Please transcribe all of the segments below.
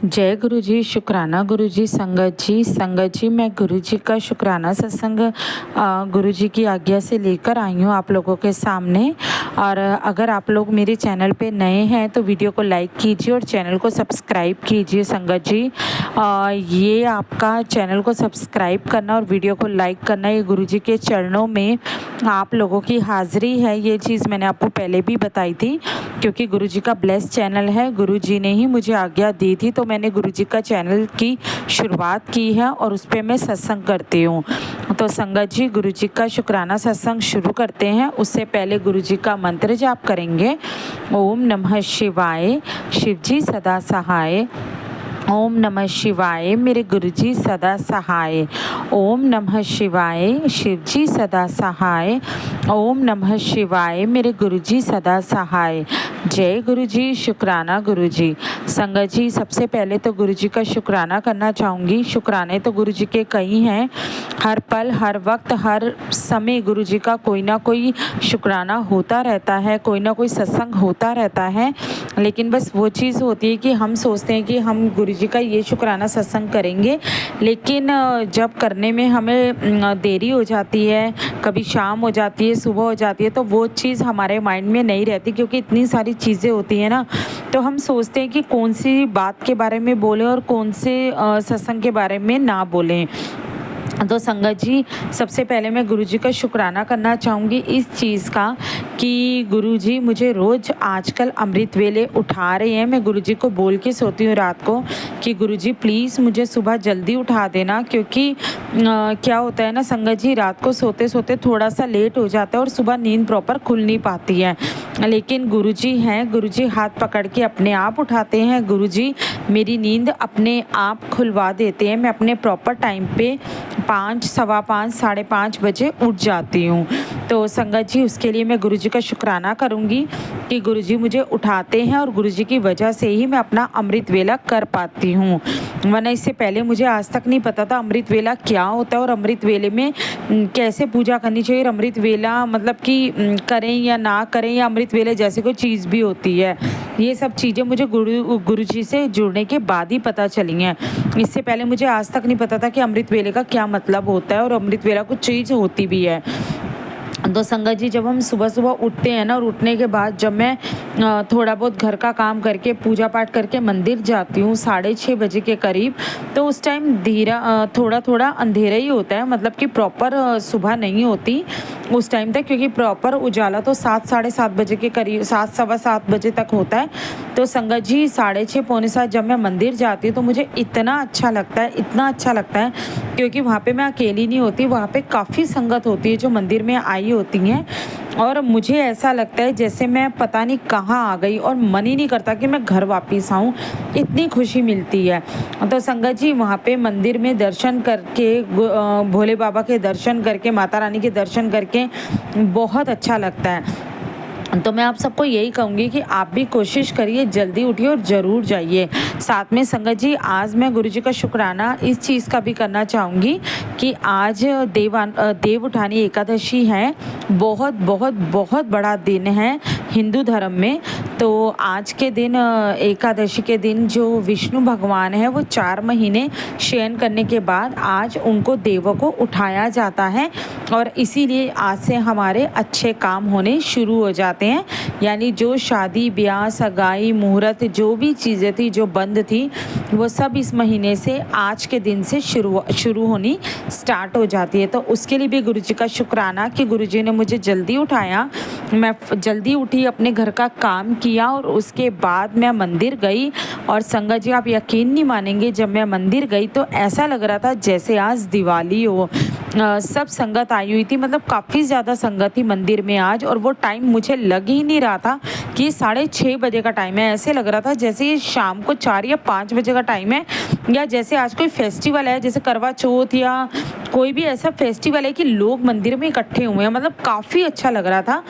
जय गुरु जी, शुक्राना गुरु जी, संगत जी मैं गुरु जी का शुक्राना सत्संग गुरु जी की आज्ञा से लेकर आई हूँ आप लोगों के सामने। और अगर आप लोग मेरे चैनल पे नए हैं तो वीडियो को लाइक कीजिए और चैनल को सब्सक्राइब कीजिए। संगत जी ये आपका चैनल को सब्सक्राइब करना और वीडियो को लाइक करना, ये गुरु जी के चरणों में आप लोगों की हाज़िरी है। ये चीज़ मैंने आपको पहले भी बताई थी, क्योंकि गुरु जी का ब्लेस चैनल है, गुरु जी ने ही मुझे आज्ञा दी थी, तो मैंने गुरु जी का चैनल की शुरुआत की है और उस पर मैं सत्संग करती हूँ। तो संगत जी गुरु जी का शुक्राना सत्संग शुरू करते हैं। उससे पहले गुरु जी का मंत्र जाप करेंगे। ओम नमः शिवाय, शिव जी सदा सहाय। ओम नमः शिवाय, मेरे गुरुजी सदा सहाय। ओम नमः शिवाय, शिव जी सदा सहाय। ओम नमः शिवाय, मेरे गुरुजी सदा सहाय। जय गुरु जी, शुक्राना गुरु जी। संगत जी सबसे पहले तो गुरु जी का शुक्राना करना चाहूँगी। शुक्राने तो गुरु जी के कई हैं, हर पल हर वक्त हर समय गुरु जी का कोई ना कोई शुक्राना होता रहता है, कोई ना कोई सत्संग होता रहता है। लेकिन बस वो चीज़ होती है कि हम सोचते हैं कि हम गुरु जी का ये शुक्राना सत्संग करेंगे, लेकिन जब करने में हमें देरी हो जाती है, कभी शाम हो जाती है, सुबह हो जाती है, तो वो चीज़ हमारे माइंड में नहीं रहती, क्योंकि इतनी सारी चीज़ें होती हैं ना। तो हम सोचते हैं कि कौन सी बात के बारे में बोलें और कौन से सत्संग के बारे में ना बोलें। तो संगत जी सबसे पहले मैं गुरु जी का शुक्राना करना चाहूँगी इस चीज़ का कि गुरु जी मुझे रोज़ आजकल अमृत वेले उठा रहे हैं। मैं गुरु जी को बोल के सोती हूँ रात को कि गुरु जी प्लीज़ मुझे सुबह जल्दी उठा देना, क्योंकि क्या होता है ना संगत जी, रात को सोते सोते थोड़ा सा लेट हो जाता है और सुबह नींद प्रॉपर खुल नहीं पाती है। लेकिन गुरु जी हैं, गुरु जी हाथ पकड़ के अपने आप उठाते हैं। गुरु जी मेरी नींद अपने आप खुलवा देते हैं। मैं अपने प्रॉपर टाइम पे 5, सवा 5, साढ़े 5 बजे उठ जाती हूँ। तो संगत जी उसके लिए मैं गुरु जी का शुक्राना करूँगी कि गुरु जी मुझे उठाते हैं और गुरु जी की वजह से ही मैं अपना अमृत वेला कर पाती हूँ। वरना इससे पहले मुझे आज तक नहीं पता था अमृत वेला क्या होता है और अमृत वेले में कैसे पूजा करनी चाहिए। अमृत वेला मतलब कि करें या ना करें, या अमृत वेले जैसे कोई चीज़ भी होती है, ये सब चीज़ें मुझे गुरु जी से जुड़ने के बाद ही पता चली हैं। इससे पहले मुझे आज तक नहीं पता था कि अमृत वेले का क्या मतलब होता है और अमृत वेला कुछ चीज़ होती भी है। तो संगत जी जब हम सुबह सुबह उठते हैं ना, और उठने के बाद जब मैं थोड़ा बहुत घर का काम करके पूजा पाठ करके मंदिर जाती हूँ 6:30 बजे के करीब, तो उस टाइम थोड़ा थोड़ा अंधेरा ही होता है, मतलब कि प्रॉपर सुबह नहीं होती उस टाइम तक, क्योंकि प्रॉपर उजाला तो 7, साढ़े 7 बजे के करीब, 7, सवा 7 बजे तक होता है। तो संगत जी 6:30, पौने 7 जब मैं मंदिर जाती हूँ तो मुझे इतना अच्छा लगता है, इतना अच्छा लगता है, क्योंकि वहाँ पे मैं अकेली नहीं होती, वहाँ पे काफ़ी संगत होती है जो मंदिर में आई होती हैं। और मुझे ऐसा लगता है जैसे मैं पता नहीं कहाँ आ गई और मन ही नहीं करता कि मैं घर वापस आऊँ, इतनी खुशी मिलती है। तो संगत जी वहाँ पे मंदिर में दर्शन करके, भोले बाबा के दर्शन करके, माता रानी के दर्शन करके बहुत अच्छा लगता है। तो मैं आप सबको यही कहूँगी कि आप भी कोशिश करिए, जल्दी उठिए और ज़रूर जाइए। साथ में संगत जी आज मैं गुरु जी का शुक्राना इस चीज़ का भी करना चाहूँगी कि आज देव उठानी एकादशी है। बहुत बहुत बहुत बड़ा दिन है हिंदू धर्म में। तो आज के दिन एकादशी के दिन जो विष्णु भगवान है वो 4 महीने शयन करने के बाद आज उनको देवों को उठाया जाता है, और इसीलिए आज से हमारे अच्छे काम होने शुरू हो जाते हैं। यानी जो शादी ब्याह सगाई मुहूर्त जो भी चीज़ें थी जो बंद थी, वो सब इस महीने से आज के दिन से शुरू होनी स्टार्ट हो जाती है। तो उसके लिए भी गुरु जी का शुक्राना कि गुरु जी ने मुझे जल्दी उठाया, मैं जल्दी उठी, अपने घर का काम किया और उसके बाद मैं मंदिर गई। और संगत जी आप यकीन नहीं मानेंगे, जब मैं मंदिर गई तो ऐसा लग रहा था जैसे आज दिवाली हो। सब संगत आई हुई थी, मतलब काफ़ी ज़्यादा संगत थी मंदिर में आज, और वो टाइम मुझे लग ही नहीं रहा था कि 6:30 बजे का टाइम है। ऐसे लग रहा था जैसे ये शाम को 4 या 5 बजे का टाइम है, या जैसे आज कोई फेस्टिवल है, जैसे करवा चौथ या कोई भी ऐसा फेस्टिवल है कि लोग मंदिर में इकट्ठे हुए हैं। मतलब काफ़ी अच्छा लग रहा था।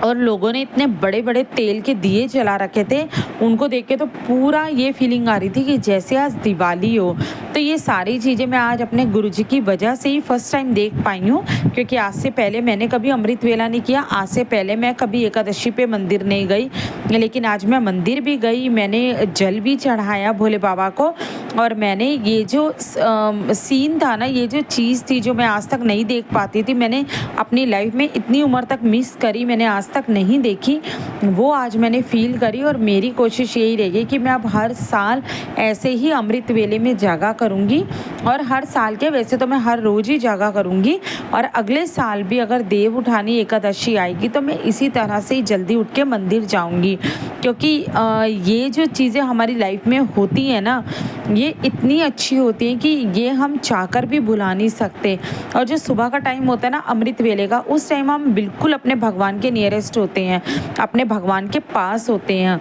और लोगों ने इतने बड़े बड़े तेल के दिए जला रखे थे, उनको देख के तो पूरा ये फीलिंग आ रही थी कि जैसे आज दिवाली हो। तो ये सारी चीज़ें मैं आज अपने गुरुजी की वजह से ही फर्स्ट टाइम देख पाई हूँ, क्योंकि आज से पहले मैंने कभी अमृत वेला नहीं किया, आज से पहले मैं कभी एकादशी पे मंदिर नहीं गई, लेकिन आज मैं मंदिर भी गई, मैंने जल भी चढ़ाया भोले बाबा को। और मैंने ये जो सीन था ना, ये जो चीज़ थी जो मैं आज तक नहीं देख पाती थी, मैंने अपनी लाइफ में इतनी उम्र तक मिस करी, मैंने आज तक नहीं देखी, वो आज मैंने फील करी। और मेरी कोशिश यही रहेगी कि मैं अब हर साल ऐसे ही अमृत वेले में जागा करूँगी, और हर साल के वैसे तो मैं हर रोज़ ही जागा करूँगी, और अगले साल भी अगर देव उठानी एकादशी आएगी तो मैं इसी तरह से ही जल्दी उठ के मंदिर जाऊँगी, क्योंकि ये जो चीज़ें हमारी लाइफ में होती हैं ना, ये इतनी अच्छी होती हैं कि ये हम चाहकर भी भुला नहीं सकते। और जो सुबह का टाइम होता है ना अमृत वेले का, उस टाइम हम बिल्कुल अपने भगवान के नियरेस्ट होते हैं, अपने भगवान के पास होते हैं।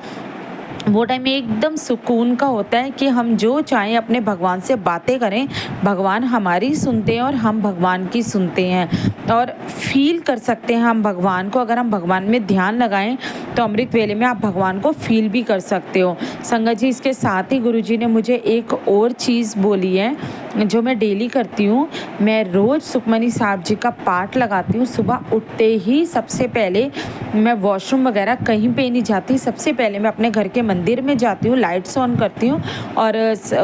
वो टाइम एकदम सुकून का होता है कि हम जो चाहें अपने भगवान से बातें करें, भगवान हमारी सुनते हैं और हम भगवान की सुनते हैं, और फील कर सकते हैं हम भगवान को। अगर हम भगवान में ध्यान लगाएं तो अमृत वेले में आप भगवान को फील भी कर सकते हो। संगत जी, इसके साथ ही गुरुजी ने मुझे एक और चीज़ बोली है जो मैं डेली करती हूँ। मैं रोज़ सुखमनी साहब जी का पाठ लगाती हूँ। सुबह उठते ही सबसे पहले मैं वॉशरूम वगैरह कहीं पे नहीं जाती, सबसे पहले मैं अपने घर के मंदिर में जाती हूँ, लाइट्स ऑन करती हूँ और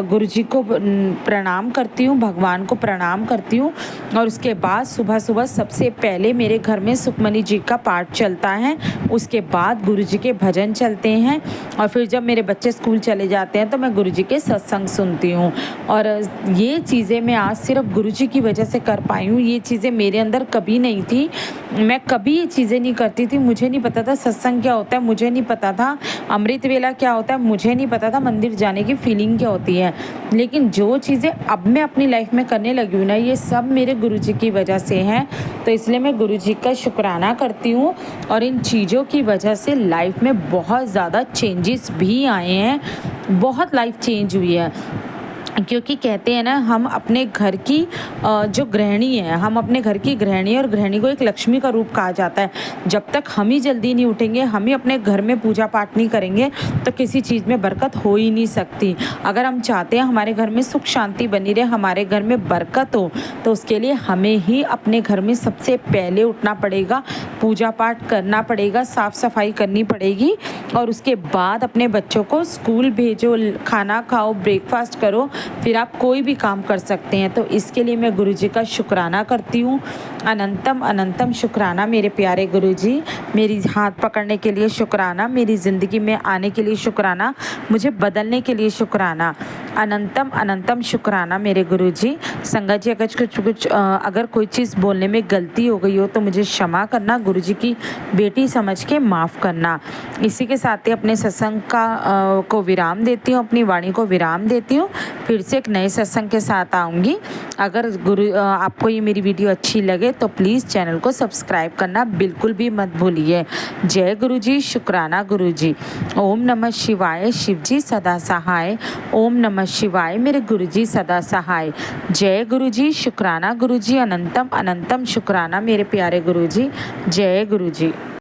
गुरुजी को प्रणाम करती हूँ, भगवान को प्रणाम करती हूँ। और उसके बाद सुबह सुबह सबसे पहले मेरे घर में सुखमनी जी का पाठ चलता है, उसके बाद गुरुजी के भजन चलते हैं, और फिर जब मेरे बच्चे स्कूल चले जाते हैं तो मैं गुरुजी के सत्संग सुनती हूँ। और ये चीज़ें मैं आज सिर्फ गुरुजी की वजह से कर पाई हूँ। ये चीज़ें मेरे अंदर कभी नहीं थी, मैं कभी ये चीज़ें नहीं करती थी। मुझे नहीं पता था सत्संग क्या होता है, मुझे नहीं पता था अमृत वेला क्या होता है, मुझे नहीं पता था मंदिर जाने की फीलिंग क्या होती है। लेकिन जो चीज़ें अब मैं अपनी लाइफ में करने लगी हूँ ना, ये सब मेरे गुरुजी की वजह से हैं। तो इसलिए मैं गुरुजी का शुक्राना करती हूँ, और इन चीज़ों की वजह से लाइफ में बहुत ज़्यादा चेंजेस भी आए हैं, बहुत लाइफ चेंज हुई है। क्योंकि कहते हैं ना, हम अपने घर की जो गृहिणी है, हम अपने घर की गृहिणी, और गृहिणी को एक लक्ष्मी का रूप कहा जाता है। जब तक हम ही जल्दी नहीं उठेंगे, हम ही अपने घर में पूजा पाठ नहीं करेंगे, तो किसी चीज़ में बरकत हो ही नहीं सकती। अगर हम चाहते हैं हमारे घर में सुख शांति बनी रहे, हमारे घर में बरकत हो, तो उसके लिए हमें ही अपने घर में सबसे पहले उठना पड़ेगा, पूजा पाठ करना पड़ेगा, साफ़ सफाई करनी पड़ेगी, और उसके बाद अपने बच्चों को स्कूल भेजो, खाना खाओ, ब्रेकफास्ट करो, फिर आप कोई भी काम कर सकते हैं। तो इसके लिए मैं गुरुजी का शुक्राना करती हूँ। अनंतम अनंतम शुक्राना मेरे प्यारे गुरुजी, मेरी हाथ पकड़ने के लिए शुक्राना, मेरी ज़िंदगी में आने के लिए शुक्राना, मुझे बदलने के लिए शुक्राना। अनंतम अनंतम शुक्राना मेरे गुरुजी। संगत जी, अगर कोई चीज़ बोलने में गलती हो गई हो तो मुझे क्षमा करना, गुरुजी की बेटी समझ के माफ़ करना। इसी के साथ ही अपने सत्संग को विराम देती हूँ, अपनी वाणी को विराम देती हूँ। फिर से एक नए सत्संग के साथ आऊँगी। अगर आपको ये मेरी वीडियो अच्छी लगे तो प्लीज़ चैनल को सब्सक्राइब करना बिल्कुल भी मत भूलिए। जय गुरुजी, शुक्राना गुरुजी। ओम नमः शिवाय, शिवजी सदा सहाय। ओम नमः शिवाय, मेरे गुरुजी सदा सहाय। जय गुरुजी, शुक्राना गुरुजी। अनंतम अनंतम शुक्राना मेरे प्यारे गुरुजी। जय गुरुजी।